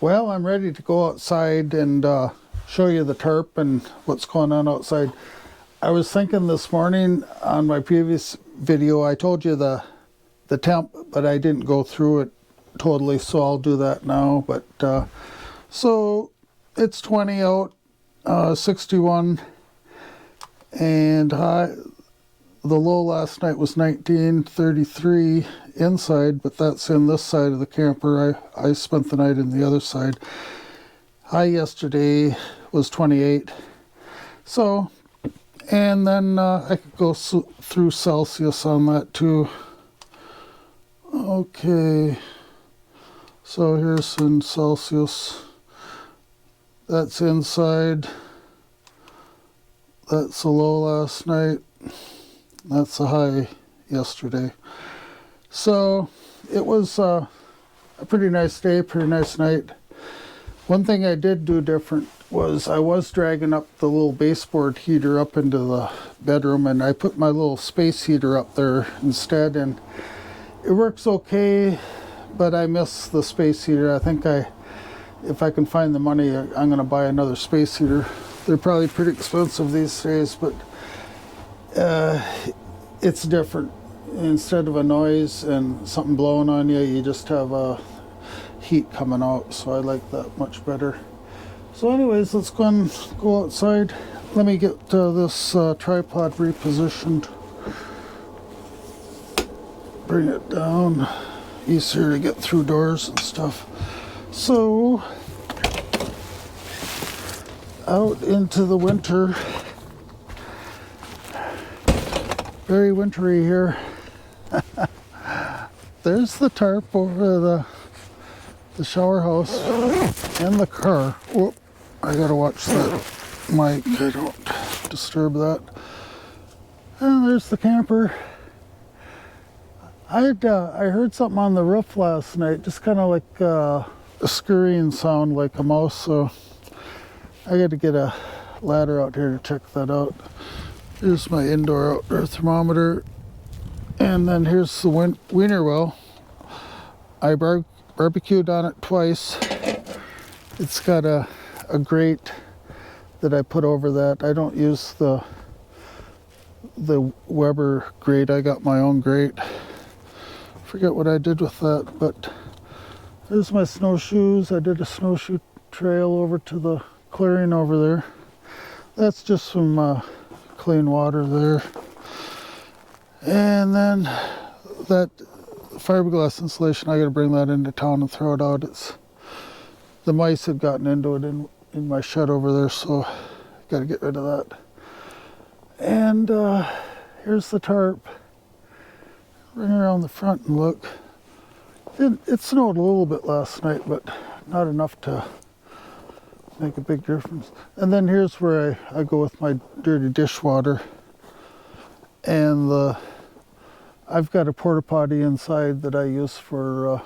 Well, I'm ready to go outside and show you the tarp and what's going on outside. I was thinking this morning on my previous video, I told you the temp, but I didn't go through it totally, so I'll do that now. But so it's 20 out, 61, and the low last night was 1933 inside, but that's in this side of the camper. I spent the night in the other side. High yesterday was 28. So, and then I could go through Celsius on that too. Okay, so here's in Celsius. That's inside. That's the low last night. That's the high yesterday. So it was a pretty nice day, pretty nice night. One thing I did do different was I was dragging up the little baseboard heater up into the bedroom, and I put my little space heater up there instead, and it works okay, but I miss the space heater. I think if I can find the money, I'm going to buy another space heater. They're probably pretty expensive these days, but it's different. Instead of a noise and something blowing on you, you just have heat coming out, so I like that much better. So anyways, let's go outside. Let me get this tripod repositioned. Bring it down. Easier to get through doors and stuff. So, out into the winter. Very wintry here. There's the tarp over the shower house and the car. Whoop, I gotta watch that mic, I don't disturb that. And there's the camper. I heard something on the roof last night, just kind of like a scurrying sound like a mouse, so I got to get a ladder out here to check that out. Here's my indoor-outdoor thermometer, and then here's the wiener well. I barbecued on it twice. It's got a grate that I put over that. I don't use the Weber grate. I got my own grate. Forget what I did with that, but there's my snowshoes. I did a snowshoe trail over to the clearing over there. That's just some clean water there. And then that fiberglass insulation, I gotta bring that into town and throw it out. The mice had gotten into it in my shed over there, so gotta get rid of that. And here's the tarp. Ring around the front and look. It snowed a little bit last night, but not enough to make a big difference. And then here's where I go with my dirty dishwater. And I've got a porta potty inside that I use for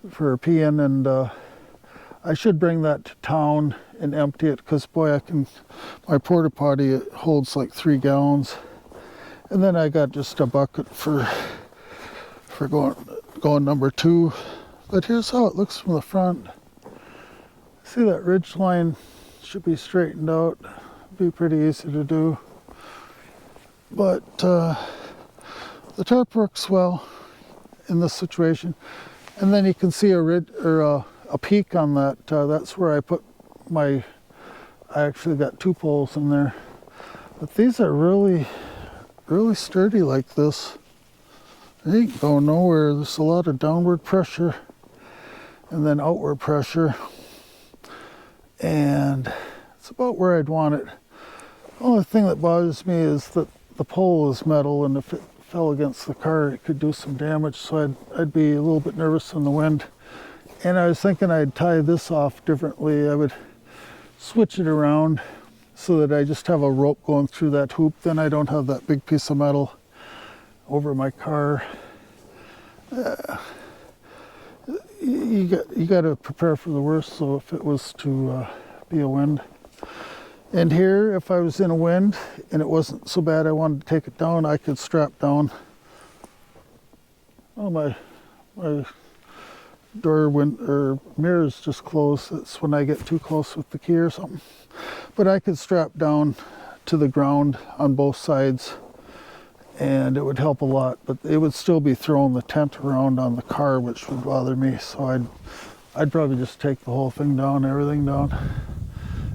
peeing, and I should bring that to town and empty it, because boy, my porta potty, it holds like 3 gallons. And then I got just a bucket for going number 2. But here's how it looks from the front. See that ridge line should be straightened out. Be pretty easy to do. But the tarp works well in this situation. And then you can see a ridge or a peak on that. That's where I put I actually got 2 poles in there. But these are really sturdy like this. They ain't going nowhere. There's a lot of downward pressure and then outward pressure. And it's about where I'd want it. The only thing that bothers me is that the pole is metal, and if it fell against the car, it could do some damage, so I'd be a little bit nervous in the wind. And I was thinking I'd tie this off differently. I would switch it around so that I just have a rope going through that hoop. Then I don't have that big piece of metal over my car. You got to prepare for the worst, so if it was to be a wind. And here, if I was in a wind and it wasn't so bad I wanted to take it down, I could strap down. Oh, my or mirrors just close. It's when I get too close with the key or something. But I could strap down to the ground on both sides and it would help a lot, but it would still be throwing the tent around on the car, which would bother me. So I'd probably just take the whole thing down, everything down,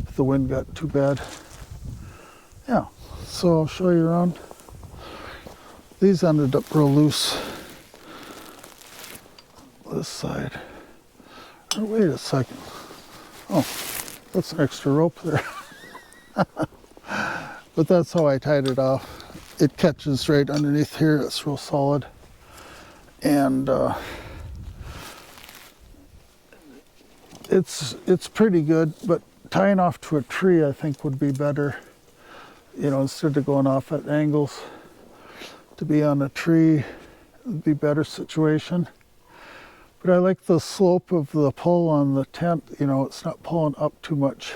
if the wind got too bad. Yeah, so I'll show you around. These ended up real loose. This side. Oh, wait a second. Oh, that's an extra rope there. But that's how I tied it off. It catches right underneath here. It's real solid. And it's pretty good, but tying off to a tree I think would be better. You know, instead of going off at angles, to be on a tree would be a better situation. But I like the slope of the pull on the tent. You know, it's not pulling up too much.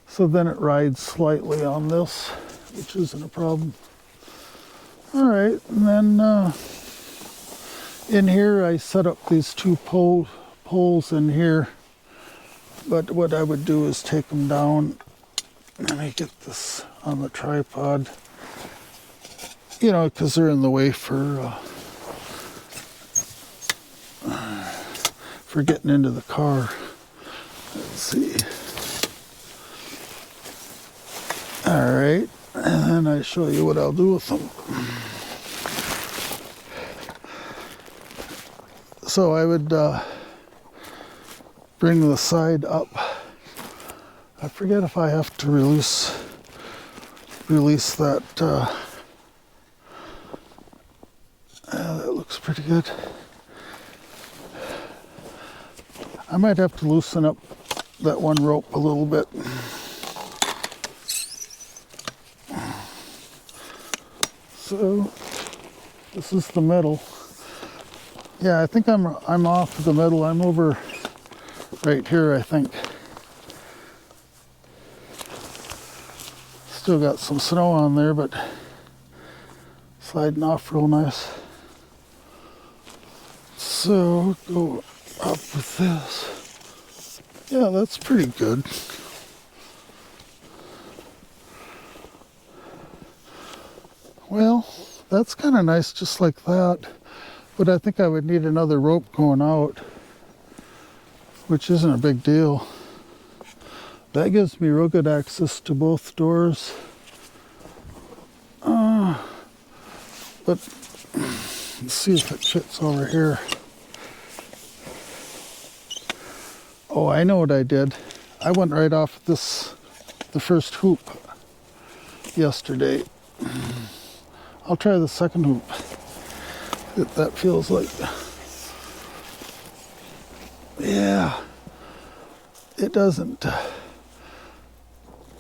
So then it rides slightly on this, which isn't a problem. All right, and then in here I set up these two poles in here. But what I would do is take them down. Let me get this on the tripod. You know, because they're in the way for getting into the car. Let's see. All right, and then I show you what I'll do with them. So I would bring the side up. I forget if I have to release that. That looks pretty good. I might have to loosen up that one rope a little bit. So this is the middle. Yeah, I think I'm off the middle. I'm over right here, I think. Still got some snow on there, but sliding off real nice. So go up with this. Yeah, that's pretty good. Well, that's kind of nice just like that, but I think I would need another rope going out, which isn't a big deal. That gives me real good access to both doors. But let's see if it fits over here. Oh, I know what I did. I went right off the first hoop yesterday. I'll try the second hoop. That feels like, yeah, it doesn't.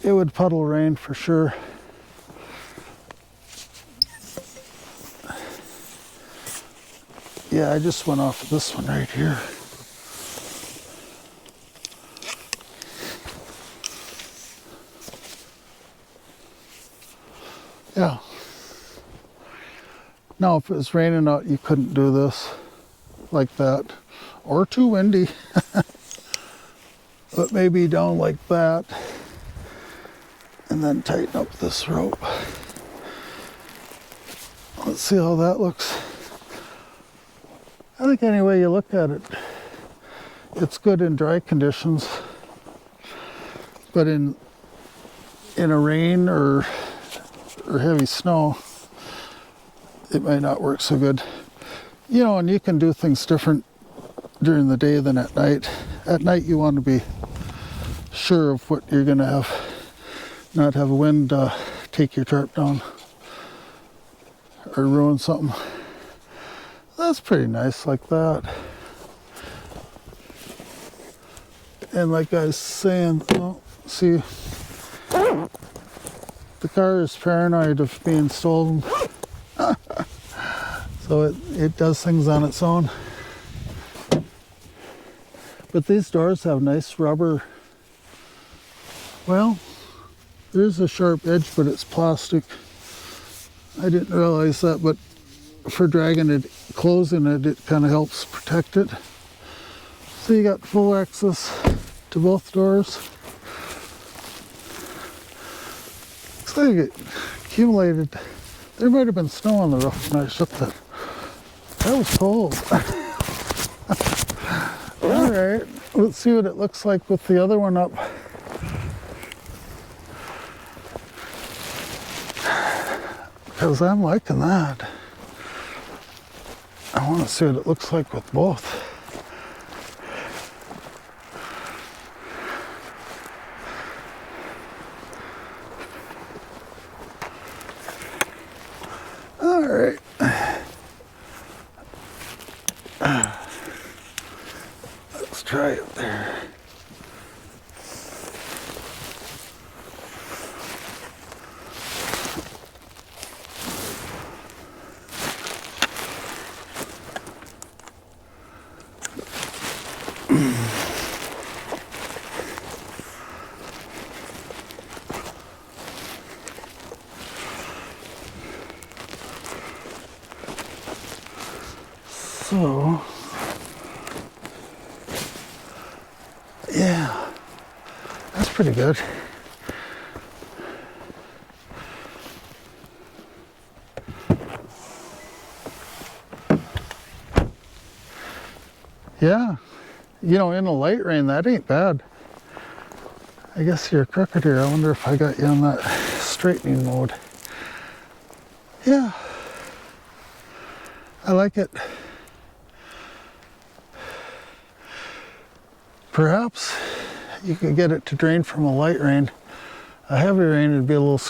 It would puddle rain for sure. Yeah, I just went off this one right here. Yeah. Now, if it was raining out, you couldn't do this like that, or too windy. But maybe down like that, and then tighten up this rope. Let's see how that looks. I think any way you look at it, it's good in dry conditions, but in a rain or heavy snow, it might not work so good. You know, and you can do things different during the day than at night. At night you want to be sure of what you're going to have, not have a wind take your tarp down or ruin something. That's pretty nice like that. And like I was saying, oh, see, the car is paranoid of being stolen. So it does things on its own. But these doors have nice rubber. Well, there's a sharp edge, but it's plastic. I didn't realize that, but for dragging it, closing it, it kind of helps protect it. So you got full access to both doors. Looks like it accumulated. There might have been snow on the roof when I shut that. That was cold. All right, let's see what it looks like with the other one up. Because I'm liking that. I want to see what it looks like with both. All right. Let's try it there. So, yeah, that's pretty good. Yeah, you know, in a light rain, that ain't bad. I guess you're crooked here. I wonder if I got you on that straightening mode. Yeah, I like it. Perhaps you could get it to drain from a light rain. A heavy rain would be a little scary.